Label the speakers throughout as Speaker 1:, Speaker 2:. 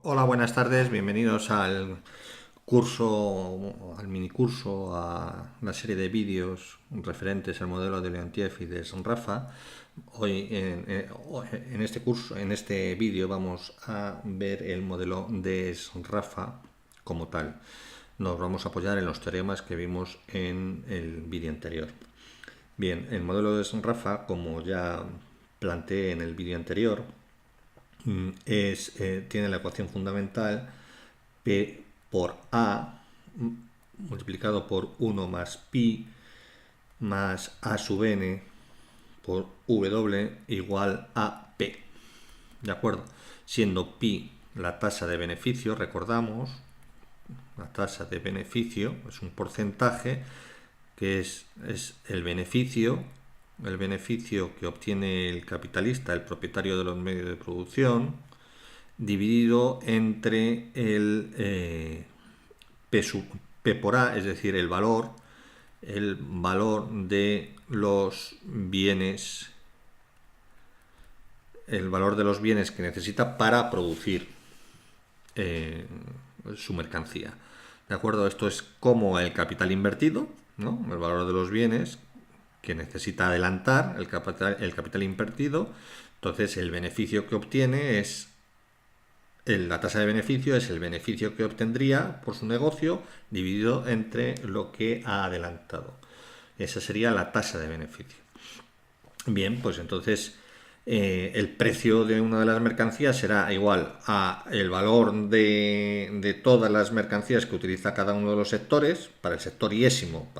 Speaker 1: Hola, buenas tardes, bienvenidos al curso, al minicurso, a la serie de vídeos referentes al modelo de Leontief y de Rafa. Hoy en este curso, en este vídeo vamos a ver el modelo de Rafa como tal. Nos vamos a apoyar en los teoremas que vimos en el vídeo anterior. Bien, el modelo de Rafa, como ya planteé en el vídeo anterior, tiene la ecuación fundamental P por A multiplicado por 1 más pi más A sub n por W igual a P. ¿De acuerdo? Siendo pi la tasa de beneficio, recordamos, la tasa de beneficio es un porcentaje que es el beneficio que obtiene el capitalista, el propietario de los medios de producción, dividido entre el P por A, es decir, el valor de los bienes, que necesita para producir su mercancía. ¿De acuerdo? Esto es como el capital invertido, ¿no? El valor de los bienes que necesita adelantar el capital invertido. Entonces, el beneficio que obtiene es la tasa de beneficio es el beneficio que obtendría por su negocio dividido entre lo que ha adelantado. Esa sería la tasa de beneficio. Bien, pues entonces el precio de una de las mercancías será igual a el valor de todas las mercancías que utiliza cada uno de los sectores, para el sector iésimo,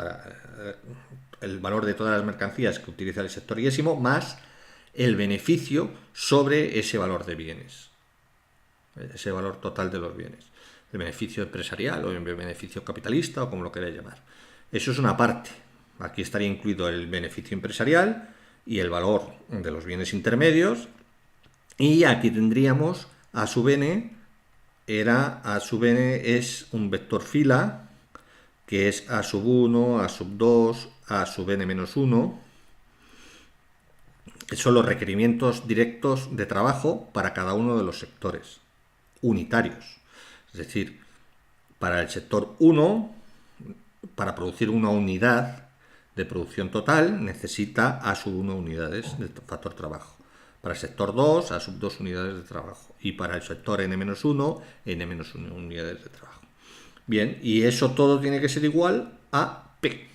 Speaker 1: el valor de todas las mercancías que utiliza el sector iésimo, más el beneficio sobre ese valor de bienes, ese valor total de los bienes, el beneficio empresarial o el beneficio capitalista o como lo queráis llamar. Eso es una parte. Aquí estaría incluido el beneficio empresarial y el valor de los bienes intermedios, y aquí tendríamos A sub n. A sub n es un vector fila que es A sub 1, A sub 2, A sub n menos 1. Son los requerimientos directos de trabajo para cada uno de los sectores unitarios. Es decir, para el sector 1, para producir una unidad de producción total, necesita A sub 1 unidades de factor trabajo. Para el sector 2, A sub 2 unidades de trabajo. Y para el sector N-1, N-1 unidades de trabajo. Bien, y eso todo tiene que ser igual a P,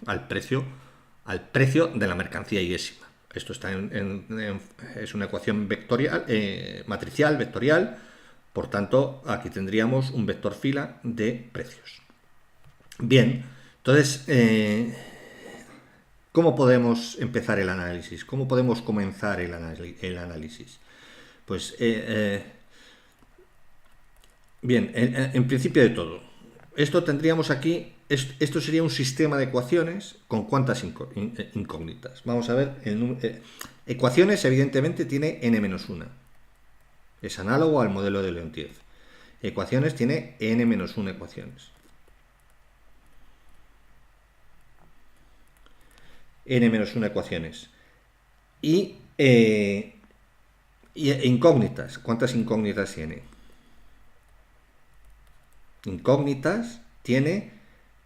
Speaker 1: al precio de la mercancía iésima. Esto está es una ecuación vectorial, matricial, vectorial. Por tanto, aquí tendríamos un vector fila de precios. Bien, entonces, ¿cómo podemos empezar el análisis? ¿Cómo podemos comenzar el análisis? Pues, bien, en principio de todo, esto tendríamos aquí, esto sería un sistema de ecuaciones con cuántas incógnitas. Vamos a ver, ecuaciones evidentemente tiene n-1. Es análogo al modelo de Leontief. Ecuaciones tiene n-1 ecuaciones. N-1 ecuaciones. Y incógnitas. ¿Cuántas incógnitas tiene? Incógnitas tiene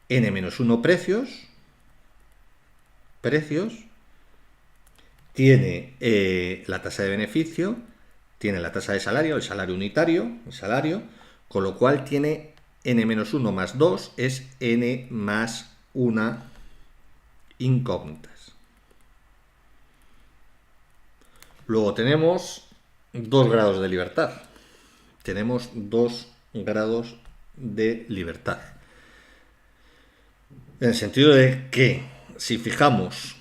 Speaker 1: n-1 precios. Tiene la tasa de beneficio. Tiene la tasa de salario, el salario unitario, con lo cual tiene n-1 más 2 es n más 1 incógnitas. Luego tenemos 2 grados de libertad. Tenemos 2 grados de libertad. En el sentido de que si fijamos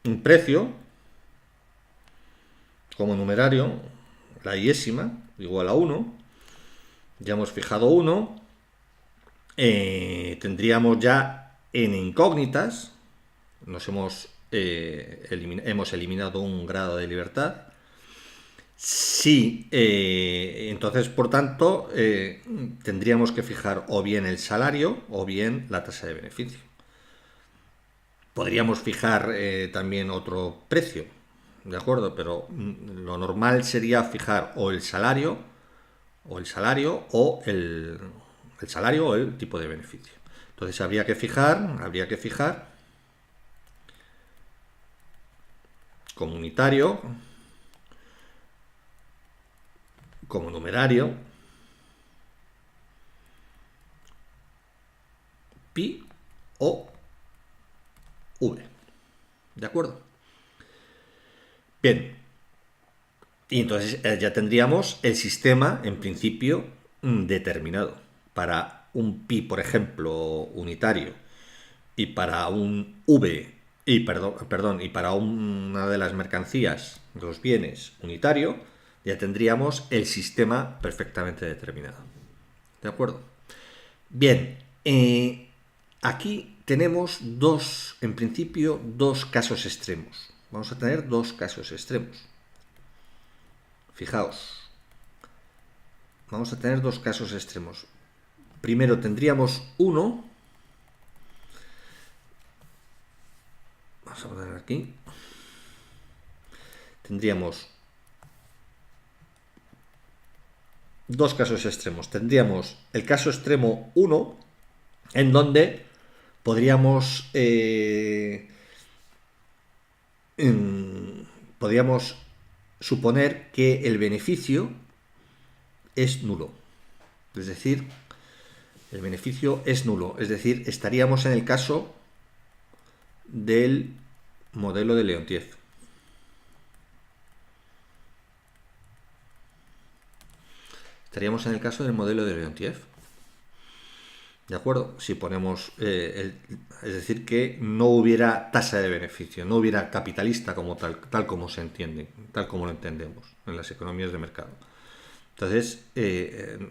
Speaker 1: un precio como numerario, la iésima igual a 1, ya hemos fijado 1, tendríamos ya n incógnitas, hemos eliminado un grado de libertad. Sí, entonces, por tanto, tendríamos que fijar o bien el salario o bien la tasa de beneficio. Podríamos fijar también otro precio, ¿de acuerdo? Pero lo normal sería fijar o el salario o el salario o el salario o el tipo de beneficio. Entonces habría que fijar como unitario, como numerario, pi o v. ¿De acuerdo? Bien. Y entonces ya tendríamos el sistema, en principio, determinado. Para un pi, por ejemplo, unitario, y para un v, y para una de las mercancías, los bienes, unitario, ya tendríamos el sistema perfectamente determinado. ¿De acuerdo? Bien, aquí tenemos en principio, dos casos extremos. Vamos a tener dos casos extremos. Fijaos, vamos a tener dos casos extremos. Primero tendríamos uno. Vamos a poner aquí. Tendríamos dos casos extremos. Tendríamos el caso extremo 1, en donde podríamos suponer que el beneficio es nulo. Es decir, el beneficio es nulo. Es decir, estaríamos en el caso del modelo de Leontief. Estaríamos en el caso del modelo de Leontief. ¿De acuerdo? Si ponemos, es decir, que no hubiera tasa de beneficio, no hubiera capitalista como tal como se entiende, tal como lo entendemos en las economías de mercado. Entonces,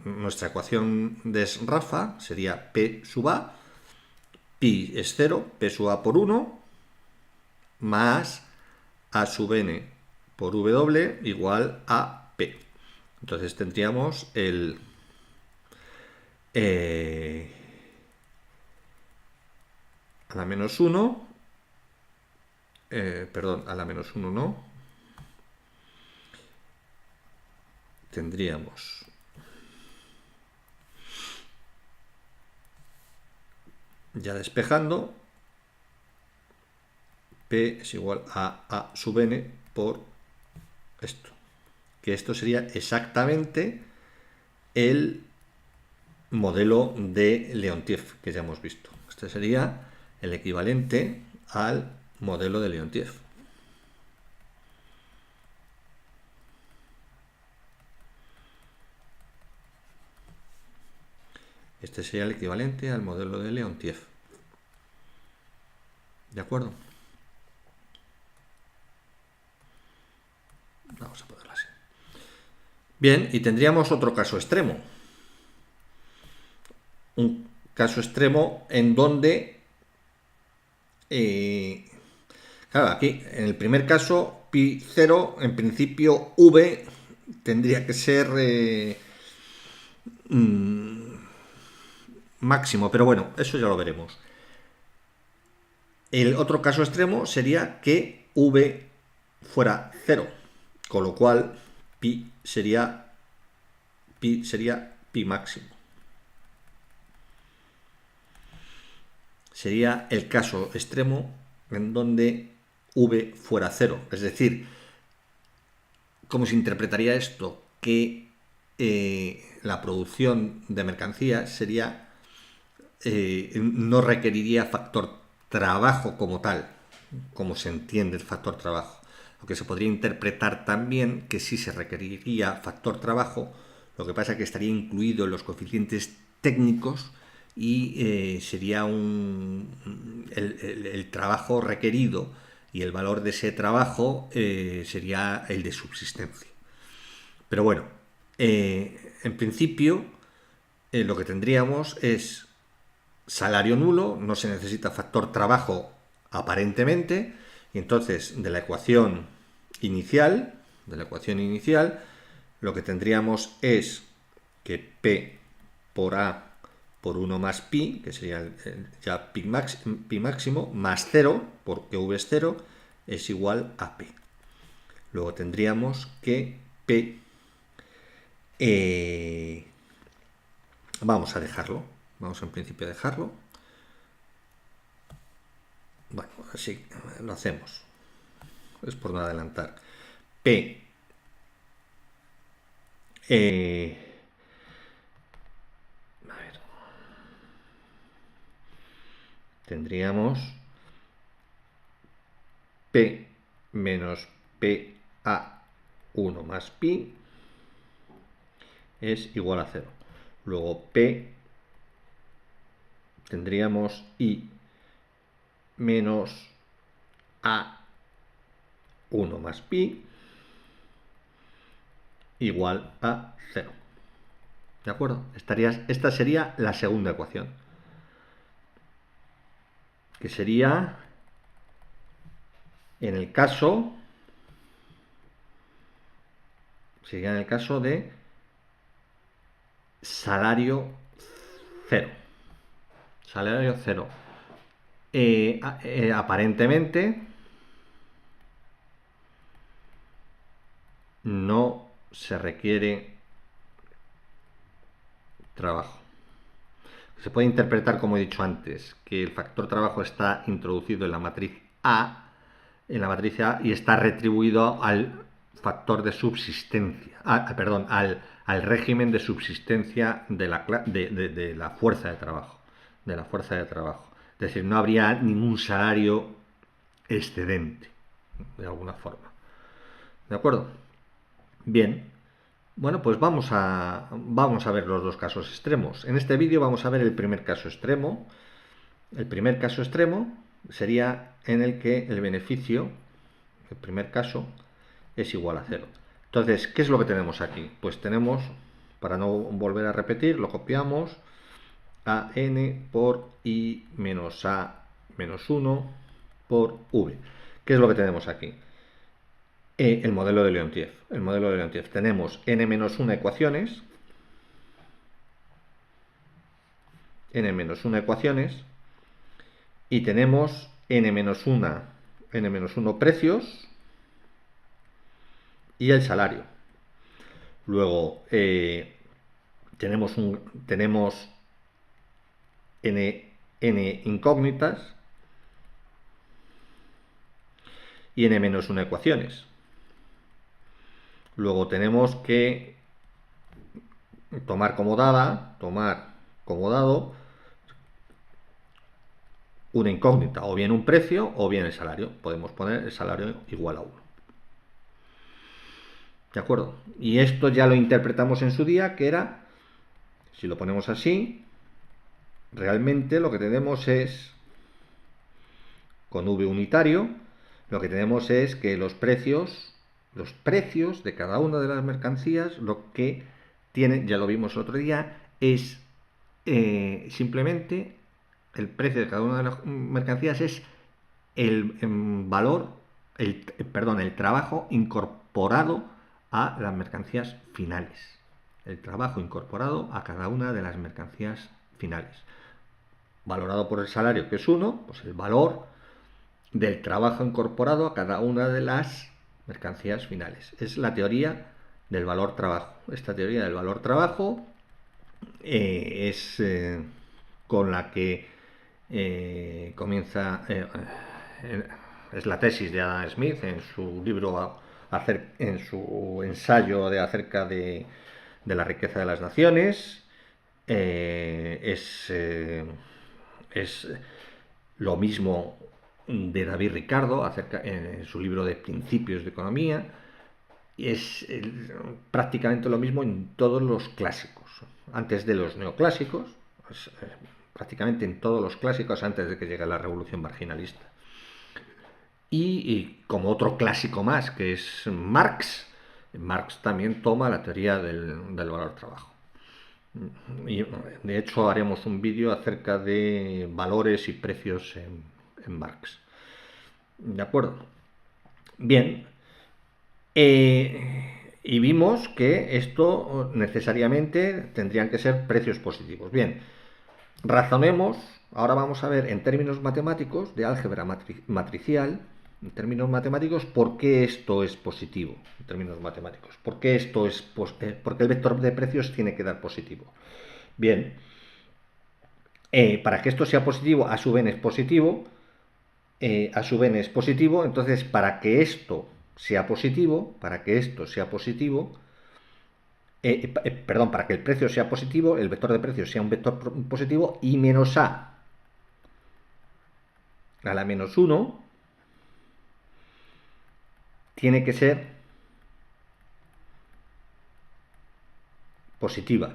Speaker 1: nuestra ecuación de Rafa sería P sub A, pi es 0, P sub A por 1, más A sub n por W igual a P. Entonces tendríamos a la menos 1, perdón, a la menos 1 no, tendríamos ya despejando, P es igual a A sub n por esto, que esto sería exactamente el modelo de Leontief que ya hemos visto. Este sería el equivalente al modelo de Leontief. Este sería el equivalente al modelo de Leontief. ¿De acuerdo? Vamos a ponerlo así. Bien, y tendríamos otro caso extremo. Un caso extremo en donde, claro, aquí en el primer caso, pi 0, en principio v tendría que ser máximo, pero bueno, eso ya lo veremos. El otro caso extremo sería que v fuera 0, con lo cual pi sería pi máximo. Sería el caso extremo en donde v fuera 0. Es decir, ¿cómo se interpretaría esto? Que la producción de mercancías sería no requeriría factor trabajo como tal, como se entiende el factor trabajo. Lo que se podría interpretar también que sí se requeriría factor trabajo, lo que pasa es que estaría incluido en los coeficientes técnicos y sería el trabajo requerido y el valor de ese trabajo sería el de subsistencia. Pero bueno, en principio lo que tendríamos es salario nulo, no se necesita factor trabajo aparentemente, y entonces de la ecuación inicial, lo que tendríamos es que P por A por 1 más pi, que sería ya pi máximo, más 0, porque V es 0, es igual a P. Luego tendríamos que P Vamos a dejarlo. Vamos en principio a dejarlo. Bueno, así lo hacemos. Es por no adelantar. P. A ver. Tendríamos P menos PA1 más pi es igual a 0. Luego P tendríamos I menos A1 más pi igual a 0. ¿De acuerdo? Esta sería la segunda ecuación. Que sería en el caso de salario 0. Salario 0. Aparentemente no se requiere trabajo. Se puede interpretar, como he dicho antes, que el factor trabajo está introducido en la matriz A, y está retribuido al factor de subsistencia, al régimen de subsistencia de la fuerza de trabajo. Es decir, no habría ningún salario excedente, de alguna forma. ¿De acuerdo? Bien. Bueno, pues vamos a ver los dos casos extremos. En este vídeo vamos a ver el primer caso extremo. El primer caso extremo sería en el que el beneficio, el primer caso, es igual a 0. Entonces, ¿qué es lo que tenemos aquí? Pues tenemos, para no volver a repetir, lo copiamos, a n por i menos a menos 1 por v. ¿Qué es lo que tenemos aquí? El modelo de Leontief. El modelo de Leontief. Tenemos n-1 ecuaciones, n-1 ecuaciones, y tenemos n-1 precios y el salario. Luego tenemos n incógnitas y n-1 ecuaciones. Luego tenemos que tomar como dado una incógnita, o bien un precio o bien el salario. Podemos poner el salario igual a 1. ¿De acuerdo? Y esto ya lo interpretamos en su día, que era, si lo ponemos así, realmente lo que tenemos es, con V unitario, lo que tenemos es que los precios de cada una de las mercancías, lo que tienen, ya lo vimos el otro día, es simplemente el precio de cada una de las mercancías es el trabajo incorporado a las mercancías finales. El trabajo incorporado a cada una de las mercancías finales. Valorado por el salario, que es 1, pues el valor del trabajo incorporado a cada una de las mercancías finales. Es la teoría del valor trabajo. Esta teoría del valor trabajo es con la que comienza, es la tesis de Adam Smith en su libro, en su ensayo acerca de la riqueza de las naciones. Es lo mismo de David Ricardo en su libro de Principios de Economía. Es prácticamente lo mismo en todos los clásicos. Antes de los neoclásicos, prácticamente en todos los clásicos antes de que llegue la revolución marginalista. Y como otro clásico más, que es Marx también toma la teoría del valor trabajo. Y de hecho haremos un vídeo acerca de valores y precios en Marx. ¿De acuerdo? Bien. Y vimos que esto necesariamente tendrían que ser precios positivos. Bien, razonemos, ahora vamos a ver en términos matemáticos de álgebra matricial, en términos matemáticos, ¿por qué esto es positivo? En términos matemáticos, ¿por qué esto es porque el vector de precios tiene que dar positivo? Bien, para que esto sea positivo, a sub n es positivo, a sub n es positivo, entonces para que esto sea positivo, para que el precio sea positivo, el vector de precios sea un vector positivo, y menos a la menos 1 tiene que ser positiva.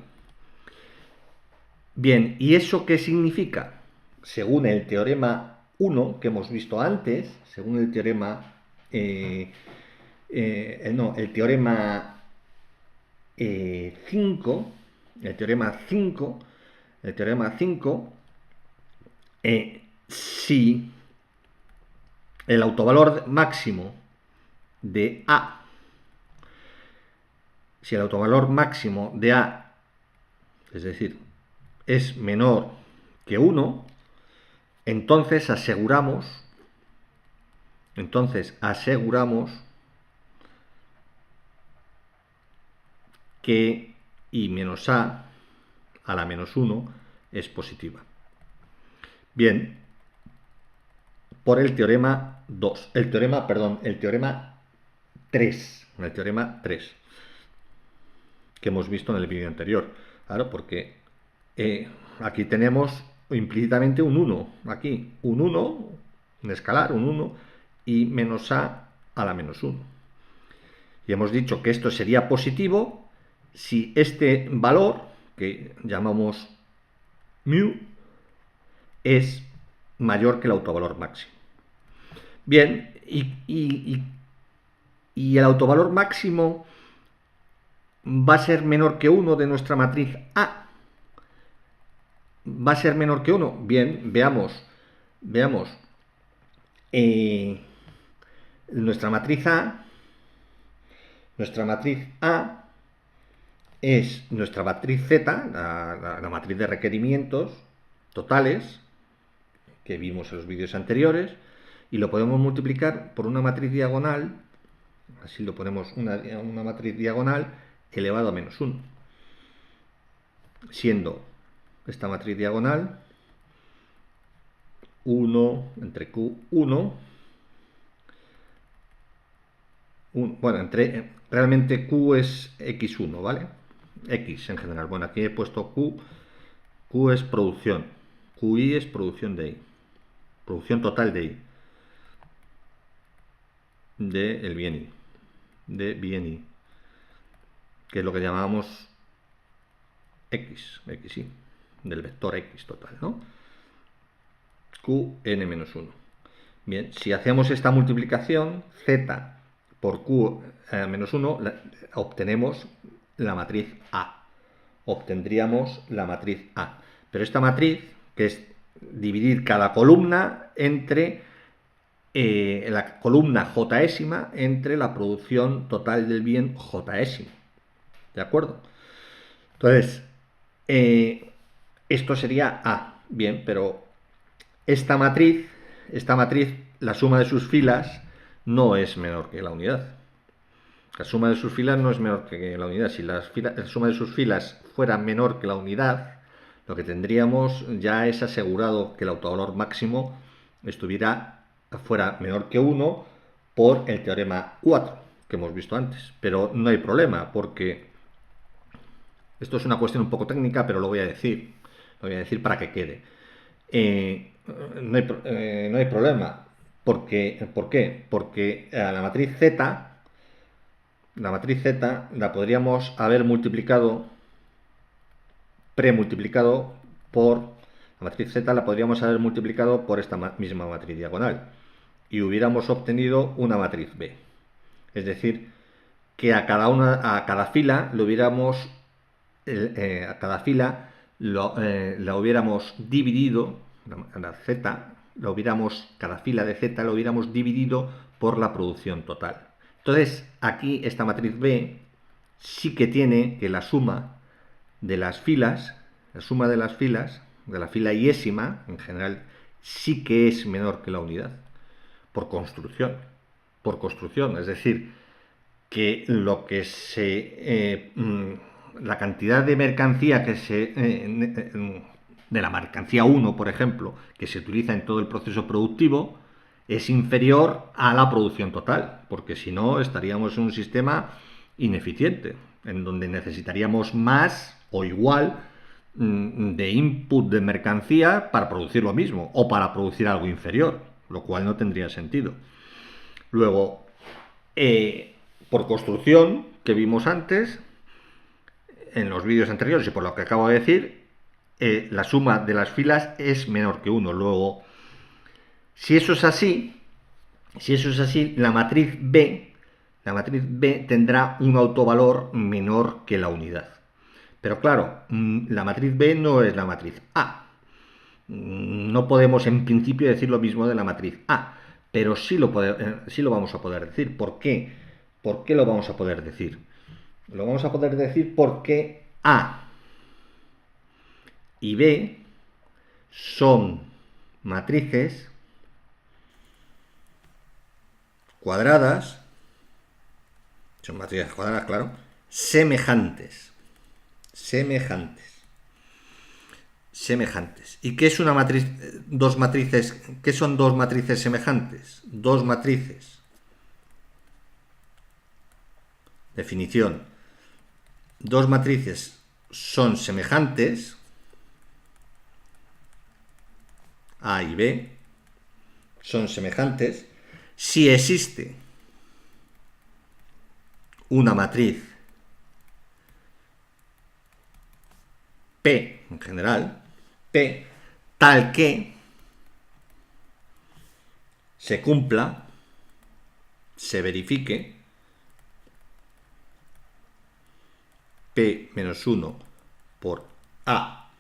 Speaker 1: Bien, ¿y eso qué significa? Según el teorema 1 que hemos visto antes, según el teorema el teorema 5, si el autovalor máximo de A, es decir, es menor que 1, entonces aseguramos que I menos A la menos 1 es positiva. Bien, por el teorema 3, que hemos visto en el vídeo anterior. Claro, porque aquí tenemos implícitamente un 1, aquí un 1, un escalar, un 1, y menos a la menos 1. Y hemos dicho que esto sería positivo si este valor, que llamamos mu, es mayor que el autovalor máximo. Bien, y el autovalor máximo va a ser menor que 1 de nuestra matriz A. ¿Va a ser menor que 1? Bien, veamos. Nuestra matriz A es nuestra matriz Z, la matriz de requerimientos totales que vimos en los vídeos anteriores, y lo podemos multiplicar por una matriz diagonal, así lo ponemos, una matriz diagonal elevado a menos 1, siendo esta matriz diagonal 1 entre Q1, realmente Q es X1, ¿vale? X en general. Bueno, aquí he puesto Q es producción, QI es producción de I, producción total de I, del bien I, que es lo que llamábamos XI, del vector X total, ¿no? Qn-1. Bien, si hacemos esta multiplicación, Z por Q-1, obtenemos la matriz A. Obtendríamos la matriz A. Pero esta matriz, que es dividir cada columna entre la columna Jésima entre la producción total del bien Jésimo. ¿De acuerdo? Entonces, esto sería A. Bien, pero esta matriz, la suma de sus filas no es menor que la unidad. La suma de sus filas no es menor que la unidad. Si la suma de sus filas fuera menor que la unidad, lo que tendríamos ya es asegurado que el autovalor máximo fuera menor que 1 por el teorema 4 que hemos visto antes. Pero no hay problema, porque esto es una cuestión un poco técnica, pero lo voy a decir para que quede. No hay problema. ¿Por qué? Porque la matriz Z la podríamos haber premultiplicado por la matriz Z, la podríamos haber multiplicado por esta misma matriz diagonal y hubiéramos obtenido una matriz B. Es decir, que a cada fila lo hubiéramos la hubiéramos dividido, cada fila de Z lo hubiéramos dividido por la producción total. Entonces, aquí esta matriz B sí que tiene que la suma de las filas, de la fila iésima, en general, sí que es menor que la unidad. por construcción. Por construcción, es decir, que lo que la cantidad de mercancía de la mercancía 1, por ejemplo, que se utiliza en todo el proceso productivo, es inferior a la producción total, porque si no estaríamos en un sistema ineficiente, en donde necesitaríamos más o igual de input de mercancía para producir lo mismo o para producir algo inferior, lo cual no tendría sentido. Luego, por construcción, que vimos antes, en los vídeos anteriores y por lo que acabo de decir, la suma de las filas es menor que 1. Luego, si eso es así, la matriz B tendrá un autovalor menor que la unidad. Pero claro, la matriz B no es la matriz A. No podemos en principio decir lo mismo de la matriz A, pero sí lo vamos a poder decir. ¿Por qué? ¿Por qué lo vamos a poder decir? Lo vamos a poder decir porque A y B son matrices cuadradas, claro, semejantes. ¿Y qué es una matriz? Dos matrices. ¿Qué son dos matrices semejantes? Dos matrices. Definición. Dos matrices son semejantes, A y B son semejantes, si existe una matriz P en general, P tal que se cumpla, se verifique P menos 1 por A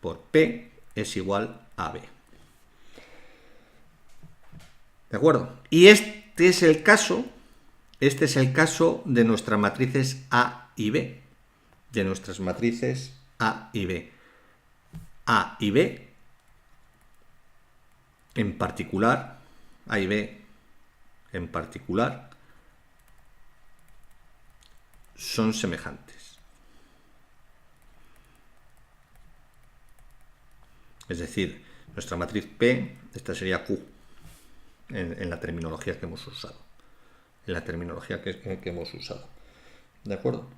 Speaker 1: por P es igual a B. ¿De acuerdo? Y este es el caso de nuestras matrices A y B. De nuestras matrices A y B. A y B, en particular, A y B en particular, son semejantes. Es decir, nuestra matriz P, esta sería Q, en la terminología que hemos usado. En la terminología que hemos usado. ¿De acuerdo?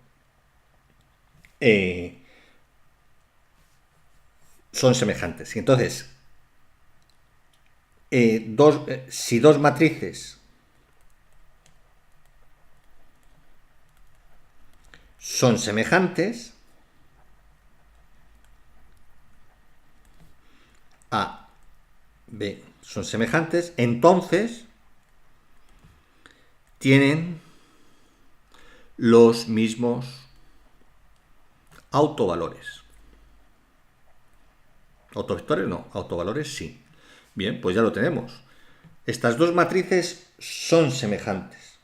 Speaker 1: Son semejantes. Y entonces, si dos matrices son semejantes, A, B son semejantes, entonces tienen los mismos autovalores. Autovectores no, autovalores sí. Bien, pues ya lo tenemos. Estas dos matrices son semejantes.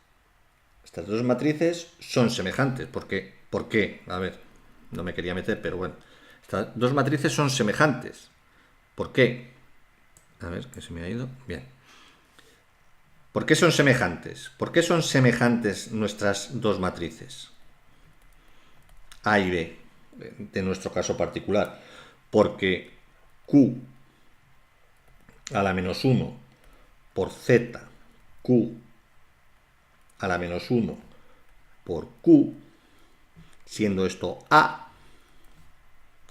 Speaker 1: Estas dos matrices son semejantes. ¿Por qué? A ver, no me quería meter, pero bueno. Estas dos matrices son semejantes. ¿Por qué? A ver, que se me ha ido. Bien. ¿Por qué son semejantes? ¿Por qué son semejantes nuestras dos matrices? A y B, de nuestro caso particular. Porque Q a la menos 1 por Z, Q a la menos 1 por Q, siendo esto A,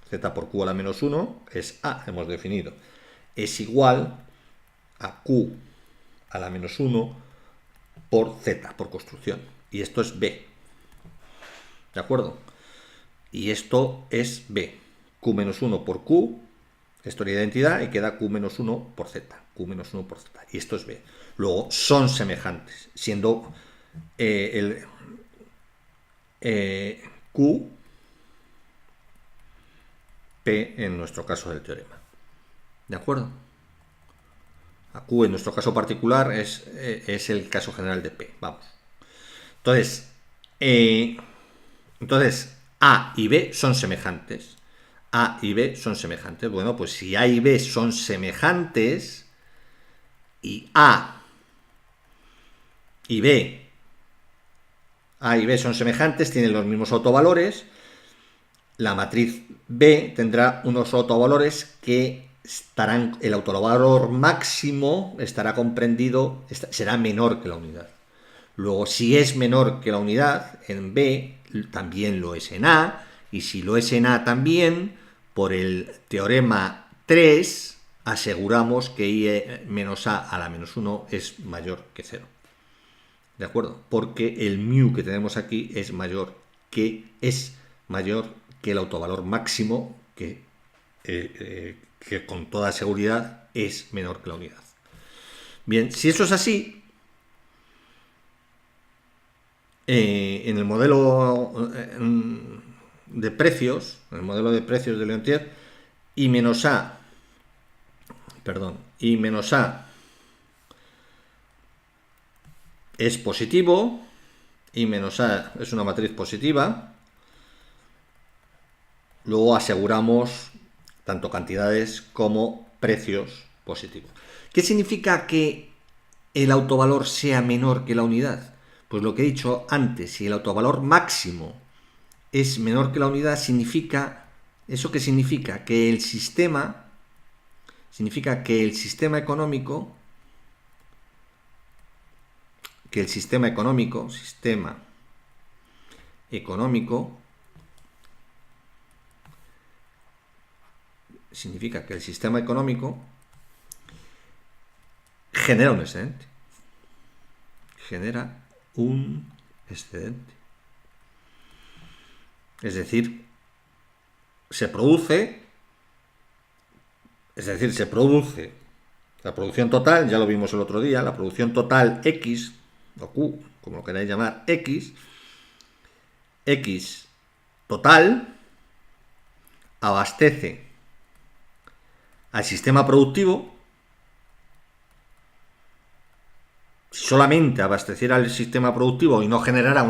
Speaker 1: Z por Q a la menos 1 es A, hemos definido, es igual a Q a la menos 1 por Z, por construcción. Y esto es B. ¿De acuerdo? Y esto es B. Q menos 1 por Q, historia de identidad, y queda Q menos 1 por Z. Q menos 1 por Z. Y esto es B. Luego, son semejantes, siendo Q, P en nuestro caso del teorema. ¿De acuerdo? A Q en nuestro caso particular es el caso general de P. Vamos. Entonces, A y B son semejantes. A y B son semejantes. Bueno, pues si A y B son semejantes y A y B, A y B son semejantes, tienen los mismos autovalores, la matriz B tendrá unos autovalores que estarán, el autovalor máximo estará comprendido, será menor que la unidad. Luego, si es menor que la unidad en B, también lo es en A, y si lo es en A también, por el teorema 3, aseguramos que I menos A a la menos 1 es mayor que 0. ¿De acuerdo? Porque el mu que tenemos aquí es mayor que el autovalor máximo que con toda seguridad es menor que la unidad. Bien, si eso es así, en el modelo de precios, de Leontief, I menos A es positivo, I menos A es una matriz positiva. Luego aseguramos tanto cantidades como precios positivos. ¿Qué significa que el autovalor sea menor que la unidad? Pues lo que he dicho antes, si el autovalor máximo es menor que la unidad, significa, ¿eso qué significa? Que el sistema económico, significa que el sistema económico genera un excedente. Es decir, se produce la producción total, ya lo vimos el otro día, la producción total X, o Q, como lo queráis llamar, X total, abastece al sistema productivo. Si solamente abasteciera el sistema productivo y no generara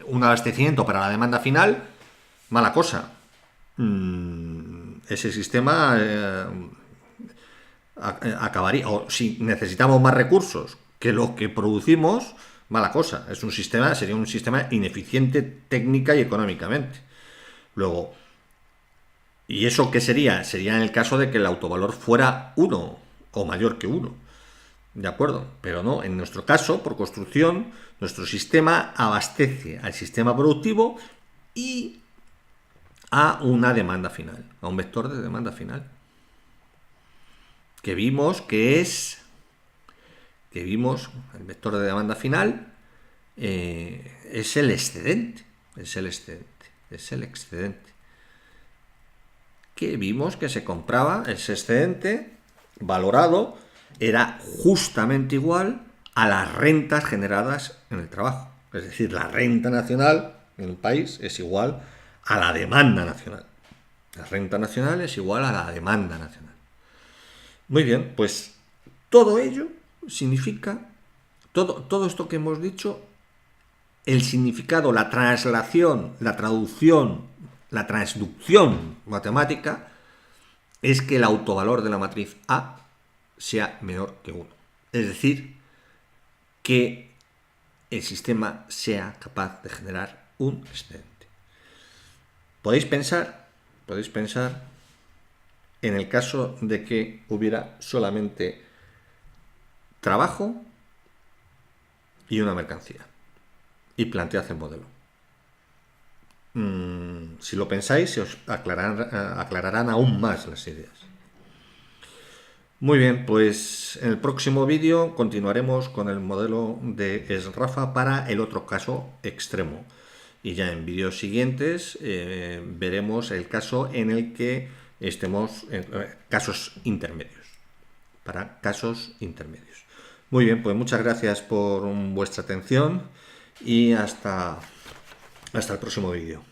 Speaker 1: un abastecimiento para la demanda final, mala cosa. Ese sistema acabaría. O si necesitamos más recursos que lo que producimos, mala cosa. Sería un sistema ineficiente técnica y económicamente. Luego, ¿y eso qué sería? Sería en el caso de que el autovalor fuera 1 o mayor que 1. ¿De acuerdo? Pero no, en nuestro caso, por construcción, nuestro sistema abastece al sistema productivo y a una demanda final, a un vector de demanda final. Que vimos, el vector de demanda final es el excedente. Que vimos que se compraba ese excedente valorado, era justamente igual a las rentas generadas en el trabajo. Es decir, la renta nacional en un país es igual a la demanda nacional. La renta nacional es igual a la demanda nacional. Muy bien, pues todo ello significa, todo esto que hemos dicho, el significado, la translación, la traducción, la transducción matemática es que el autovalor de la matriz A sea menor que 1. Es decir, que el sistema sea capaz de generar un excedente. Podéis pensar en el caso de que hubiera solamente trabajo y una mercancía y plantead el modelo. Si lo pensáis, se os aclararán aún más las ideas. Muy bien, pues en el próximo vídeo continuaremos con el modelo de SRAFA para el otro caso extremo. Y ya en vídeos siguientes veremos el caso en el que estemos en casos intermedios. Para casos intermedios. Muy bien, pues muchas gracias por vuestra atención y hasta el próximo vídeo.